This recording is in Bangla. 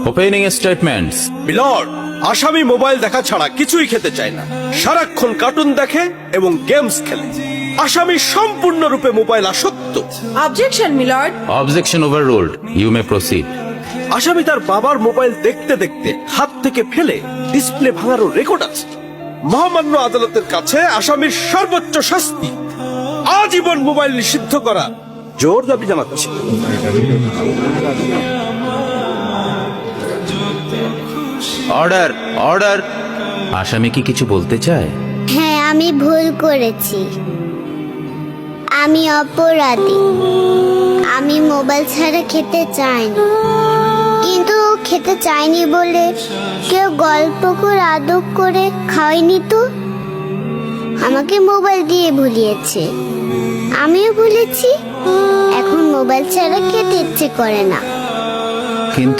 Opening statements. মিলর্ড, আসামি মোবাইল দেখা ছাড়া কিছুই খেতে চায় না, সারাক্ষণ কার্টুন দেখে এবং গেমস খেলে। আসামি সম্পূর্ণরূপে মোবাইল আসক্ত। Objection milord. Objection overruled, you may proceed. আসামি তার বাবার মোবাইল দেখতে দেখতে হাত থেকে ফেলে ডিসপ্লে ভাঙারও রেকর্ড আছে। মহামান্য আদালতের কাছে আসামির সর্বোচ্চ শাস্তি আজীবন মোবাইল নিষিদ্ধ করা জোর দাবি জানাচ্ছি। Order, order. আসামি কি কিছু বলতে চায়? হ্যাঁ, আমি ভুল করেছি, আমি অপরাধী। আমি মোবাইল ছাড়া খেতে চাইনি, কিন্তু খেতে চাইনি বলে কেউ গল্প করে আদর করে খাওয়াইনি তো। আমাকে মোবাইল দিয়ে ভুলিয়েছে, আমিও ভুলেছি। এখন মোবাইল ছাড়া খেতে ইচ্ছে করে না। কিন্তু